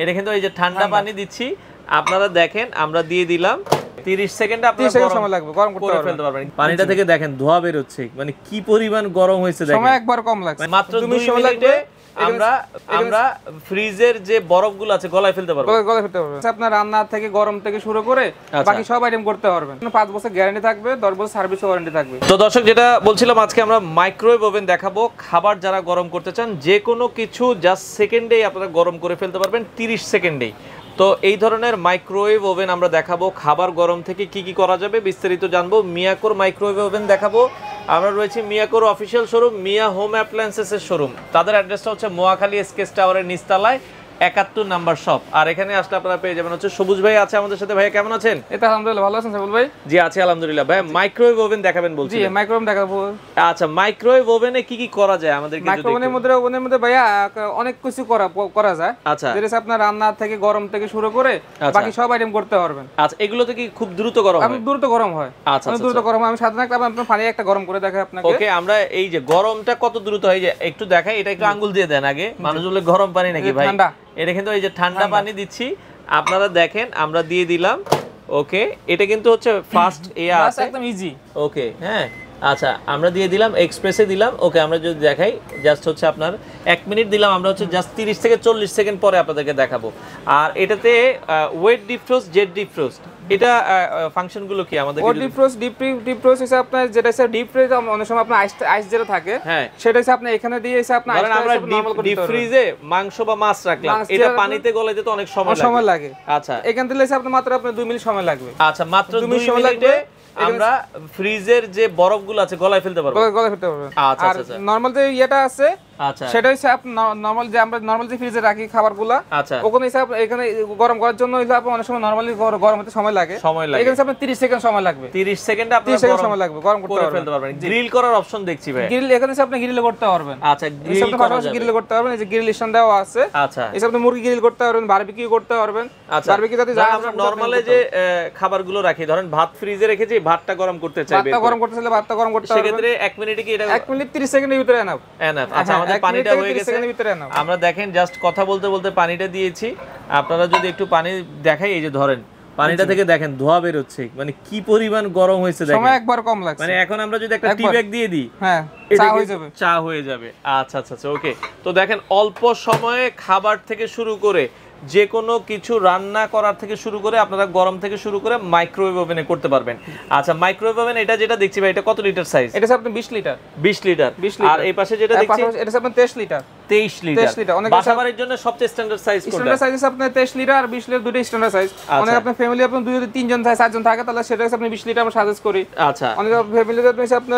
এটা কিন্তু এই যে ঠান্ডা পানি দিচ্ছি, আপনারা দেখেন আমরা দিয়ে দিলাম 30 সেকেন্ডে আপনারা সময় লাগবে গরম করতে ফেলতে পারবেন। পানিটা থেকে দেখেন ধোঁয়া বের হচ্ছে, মানে কি পরিমাণ গরম হয়েছে দেখেন। সময় একবার কম লাগছে, মাত্র 2 মিনিটে আমরা ফ্রিজের যে বরফগুলো আছে গলায় ফেলতে পারবো। গলায় ফেলতে পারবেন। আপনার রান্না থেকে গরম থেকে শুরু করে বাকি সব আইটেম করতে পারবেন। 5 বছর গ্যারান্টি থাকবে, 10 বছর সার্ভিস ওয়ারেন্টি থাকবে। তো দর্শক, যেটা বলছিলাম, আজকে আমরা মাইক্রোওয়েভ ওভেন দেখাবো। খাবার যারা গরম করতে চান, যে কোনো কিছু জাস্ট সেকেন্ডেই আপনারা গরম করে ফেলতে পারবেন, 30 সেকেন্ডেই। তো এই ধরনের মাইক্রোওয়েভ ওভেন আমরা দেখাবো। খাবার গরম থেকে কি কি করা যাবে বিস্তারিত জানবো। মিয়াকোর মাইক্রোওয়েভ ওভেন দেখাবো। আমরা রয়েছি মিয়াকোর অফিসিয়াল শোরুম, মিয়া হোম অ্যাপ্লায়েন্সেসের শোরুম। তাদের অ্যাড্রেসটা হচ্ছে মহাখালী এসকেএস টাওয়ারের নিচতলায় 71 নাম্বার শপ। আর এখানে আসলে আপনারা পেয়ে যাবেন হচ্ছে সবুজ ভাই আছে আমাদের সাথে। ভাইয়া কেমন আছেন? এটা আলহামদুলিল্লাহ ভালো আছেন সাইফুল ভাই? জি আছি আলহামদুলিল্লাহ। ভাই মাইক্রোওয়েভ ওভেন দেখাবেন বলছি। জি মাইক্রোওয়েভ দেখাবো। আচ্ছা, মাইক্রোওয়েভ ওভেনে কি কি করা যায় আমাদেরকে? মাইক্রোওয়েভের মধ্যে ভাইয়া অনেক কিছু করা যায়। আচ্ছা, যেটা আপনার রান্না থেকে গরম থেকে শুরু করে বাকি সব আইটেম করতে পারবেন। আচ্ছা, এগুলোতে কি খুব দ্রুত গরম হয়? দ্রুত গরম হয়। আচ্ছা, দ্রুত গরম হয়। আমি সাধারণত আপনার পানি একটা গরম করে দেখাই আপনাকে। ওকে, আমরা এই যে গরমটা কত দ্রুত হয় যে একটু দেখাই। এটা একটু আঙ্গুল দিয়ে দেন আগে। মানুষ বলে গরম পানি নাকি ভাই? ঠান্ডা। এটা কিন্তু এই যে ঠান্ডা পানি দিচ্ছি, আপনারা দেখেন আমরা দিয়ে দিলাম। ওকে, এটা কিন্তু হচ্ছে ফাস্ট এয়ার আছে, একদম ইজি। ওকে, হ্যাঁ। আচ্ছা, আমরা দিয়ে দিলাম এক্সপ্রেসে দিলাম। ওকে, আমরা যদি দেখাই জাস্ট হচ্ছে আপনার 1 মিনিট দিলাম, আমরা হচ্ছে জাস্ট 30 থেকে 40 সেকেন্ড পরে আপনাদেরকে দেখাবো। আর এটাতে ওয়েট ডিফ্রোস্ট, জেট ডিফ্রোস্ট, এটা ফাংশনগুলো কি আমাদের? ওয়েট ডিফ্রোস্ট, ডিপ ফ্রোস্ট হচ্ছে আপনার যেটা হচ্ছে ডিপ ফ্রিজ। অনেক সময় আপনার আইস যেটা থাকে, হ্যাঁ, সেটা হচ্ছে আপনি এখানে দিয়ে এসে আপনি ধরেন আমরা ডিপ ফ্রিজে মাংস বা মাছ রাখলাম, এটা পানিতে গলে যেতে অনেক সময় লাগে। আচ্ছা, এখান থেকে এসে আপনি মাত্র 2 মিনিট সময় লাগবে। আচ্ছা, মাত্র 2 মিনিটে আমরা ফ্রিজের যে বরফগুলো আছে গলায় ফেলতে পারবো। গলায় ফেলতে পারবেন। আচ্ছা আর নরমাল যে ইয়েটা আছে, আচ্ছা, সেটা হচ্ছে আপনি নরমাল যে ফ্রিজে রাখি খাবারগুলো, আচ্ছা, ওখানে হিসাব এখানে গরম করার জন্য হইলে আপনি অনেক সময় নরমালি গরম হতে সময় লাগে। এখানে আপনি 30 সেকেন্ড সময় লাগবে। 30 সেকেন্ডে আপনি সময় লাগবে গরম করে ফেলতে পারবেন। গ্রিল করার অপশন দেখছি ভাই। গ্রিল এখানে আপনি গ্রিল করতে পারবেন। আচ্ছা, গ্রিল করতে পারবেন। এই যে গ্রিল স্টেশন দেওয়া আছে। আচ্ছা, এই আপনি মুরগি গ্রিল করতে পারবেন, বারবিকিউ করতে পারবেন। আচ্ছা, বারবিকিউ যাতে আমরা নরমালে যে খাবারগুলো রাখি, ধরেন ভাত ফ্রিজে রেখেছি, ভাতটা গরম করতে চাই, ভাতটা গরম করতে চাইলে ভাতটা গরম করতে পারবেন। সেক্ষেত্রে 1 মিনিটে কি এটা 1 মিনিট 30 সেকেন্ডের ভিতরে এনাফ। আচ্ছা, আমাদের পানিটা হয়ে গেছে। আমরা দেখেন জাস্ট কথা বলতে বলতে পানিটা দিয়েছি। আপনারা যদি একটু পানি দেখাই, এই যে ধরেন পানিটা থেকে দেখেন ধোঁয়া বের হচ্ছে, মানে কি পরিমাণ গরম হয়েছে দেখেন। সময় একবার কম লাগছে। মানে এখন আমরা যদি একটা টি ব্যাগ দিয়ে দিই, হ্যাঁ, চা হয়ে যাবে। আচ্ছা আচ্ছা আচ্ছা, ওকে। তো দেখেন অল্প সময়ে খাবার থেকে শুরু করে যে কোনো কিছু রান্না করার থেকে শুরু করে আপনারা গরম থেকে শুরু করে মাইক্রোওয়েভ ওভেনে করতে পারবেন। আচ্ছা, মাইক্রোওয়েভ ওভেন এটা যেটা দেখছি ভাই, এটা কত লিটার সাইজ? এটা আপনি 20 লিটার। 20 লিটার। আর এই পাশে যেটা দেখছি এটা আপনি 23 লিটার। 23 লিটার। বাসাবাড়ির জন্য সবচেয়ে স্ট্যান্ডার্ড সাইজ কোনটা? স্ট্যান্ডার্ড সাইজ আছে আপনার 23 লিটার আর 20 লিটার, দুটোই স্ট্যান্ডার্ড সাইজ। অনেক আপনার ফ্যামিলি আপনি 2 3 জন থাকে, 4 জন থাকে, তাহলে সেটা আপনি 20 লিটার আমরা সাজেস্ট করি। আচ্ছা, অনেক ফ্যামিলিতে আপনি আপনি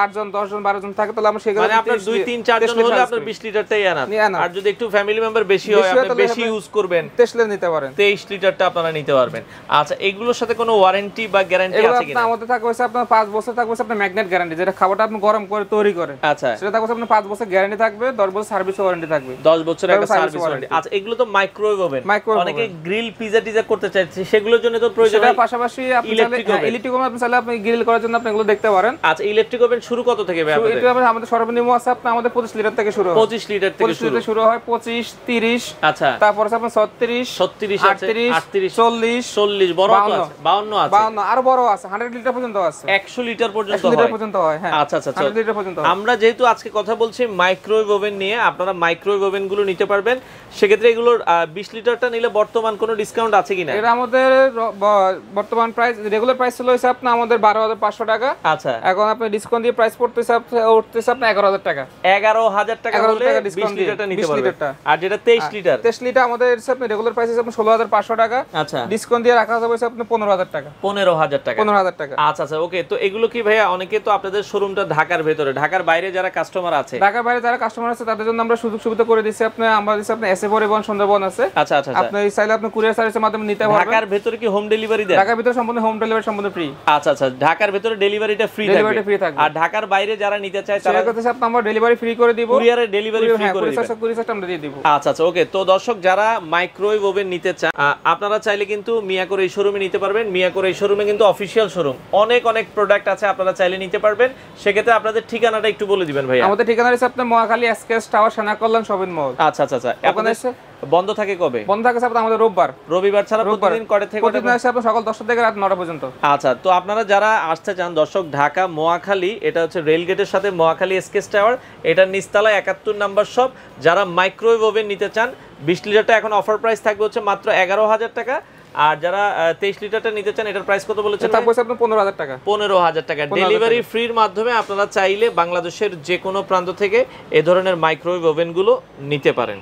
8 জন 10 জন 12 জন থাকে, তাহলে আমরা সেখানে মানে আপনার 2 3 4 জন হলে আপনার 20 লিটারটাই আনার। আর যদি একটু ফ্যামিলি মেম্বার বেশি হয়, আপনি বেশি ইউজ করবেন, 23 লিটার নিতে পারেন। 23 লিটারটা আপনারা নিতে পারবেন। আচ্ছা, এগুলোর সাথে কোনো ওয়ারেন্টি বা গ্যারান্টি আছে কিনা? আমাদের থাকবে আপনার 5 বছর থাকবে আপনার ম্যাগনেট গ্যারান্টি, যেটা খাবারটা আপনি গরম করে তৈরি করে। আচ্ছা, সেটা থাকবে আপনার 5 বছর গ্যারান্টি থাকবে, 10 বছর সার্ভিস ওয়ারেন্টি থাকবে। 10 বছর একটা সার্ভিস ওয়ারেন্টি। আচ্ছা, এগুলো তো মাইক্রোওয়েভ ওভেন। অনেকে গ্রিল পিজা টিজা করতে চাইছে, সেগুলোর জন্য তো প্রয়োজন হয়। পাশাপাশি আপনি ইলেকট্রিক ওভেন আপনি চাইলে আপনি গ্রিল করার জন্য আপনি এগুলো দেখতে পারেন। আচ্ছা, ইলেকট্রিক ওভেন শুরু কত থেকে ভাই আপনাদের? এটা আমাদের সর্বনিম্ন আছে আপনার আমাদের 25 লিটার থেকে শুরু হয়। 25 লিটার থেকে শুরু হয়। 25 30। আচ্ছা, তারপর আছে আপনার 36 আছে, 38 40 বড় আছে, 52 আছে, 52 আর বড় আছে, 100 লিটার পর্যন্ত আছে, 100 লিটার পর্যন্ত হয়। হ্যাঁ, আচ্ছা আচ্ছা, 100 লিটার পর্যন্ত। আমরা যেহেতু আজকে কথা বলছি মাইক্রোওয়েভ ওভেন নিয়ে, আপনারা মাইক্রোওয়েভ ওভেন গুলো নিতে পারবেন। সেক্ষেত্রে এগুলোর 20 লিটারটা নিলে বর্তমান কোনো ডিসকাউন্ট আছে কিনা? এটা আমাদের বর্তমান প্রাইস, রেগুলার প্রাইস ছিল আপনার আমাদের 12,500 টাকা। আচ্ছা, এখন আপনি ডিসকাউন্ট দিয়ে প্রাইস উঠতেছে আপনার 11,000 টাকা। 11,000 টাকা হলে 20 লিটারটা নিতে পারবেন। আর যেটা 23 লিটার আমাদের আপনি রেগুলার প্রাইস আছে আপনার 16,500 টাকা। আচ্ছা, ডিসকাউন্ট দিয়ে রাখা যাবে আপনার 15,000 টাকা। 15,000 টাকা। 15,000 টাকা। আচ্ছা আচ্ছা, ওকে। তো এগুলো কি ভাইয়া, অনেকে তো আপনাদের শোরুমটা ঢাকার ভেতরে, ঢাকার বাইরে যারা কাস্টমার আছে, ঢাকার বাইরে যারা কাস্টমার আছে তাদের জন্য আমরা সুযোগ সুবিধা করে দিচ্ছি। আমরা দিচ্ছি আপনার এসএ পরিবহন সুন্দরবন আছে। আচ্ছা আচ্ছা, আপনি চাইলে আপনি কুরিয়ার সার্ভিসের মাধ্যমে নিতে পারবেন। ঢাকার ভেতরে কি হোম ডেলিভারি দেন? ঢাকার ভিতরে সম্পূর্ণ হোম ডেলিভারি সম্পূর্ণ ফ্রি। আচ্ছা আচ্ছা, ঢাকার ভেতরে ডেলিভারিটা ফ্রি থাকবে। আর ঢাকার বাইরে যারা নিতে চায় তারা কাছে আমরা ডেলিভারি ফ্রি করে দিব, কুরিয়ারে ডেলিভারি ফ্রি করে দিব, কুরিয়ার আমরা দিয়ে দিব। আচ্ছা আচ্ছা, ওকে। তো দর্শক, যারা মাইক্রোওয়েভ ওভেন নিতে চান, আপনারা চাইলে কিন্তু মিয়াকোর এই শোরুমে নিতে পারবেন। মিয়াকোর এই শোরুমে কিন্তু অফিশিয়াল শোরুম, অনেক প্রোডাক্ট আছে, আপনারা চাইলে নিতে পারবেন। সেক্ষেত্রে আপনাদের ঠিকানাটা একটু বলে দিবেন ভাই। আমাদের ঠিকানা হচ্ছে আপনার মহাখালী এসকেএস টাওয়ার, সেনা কল্যাণ শপিং মল। আচ্ছা আচ্ছা আচ্ছা, বন্ধ থাকে কবে? বন্ধ থাকে স্যার আমাদের রবিবার ছাড়া প্রতিদিন কয়টা থেকে প্রতিদিন আসে আপনার সকাল 10টা থেকে রাত 9টা পর্যন্ত। আচ্ছা, তো আপনারা যারা আসতে চান দর্শক, ঢাকা মোয়াখালী, এটা হচ্ছে রেল গেটের সাথে মোয়াখালী এসকেস টাওয়ার, এটার নিচতলায় 71 নাম্বার শপ। যারা মাইক্রোওয়েভ ওভেন নিতে চান 20 লিটারটা এখন অফার প্রাইস থাকবে হচ্ছে মাত্র 11,000 টাকা। আর যারা 23 লিটারটা নিতে চান এটার প্রাইস কত বলেছেন? এটা পয়সা আপনার 15,000 টাকা। 15,000 টাকা ডেলিভারি ফ্রির মাধ্যমে আপনারা চাইলে বাংলাদেশের যে কোনো প্রান্ত থেকে এ ধরনের মাইক্রোওয়েভ ওভেনগুলো নিতে পারেন।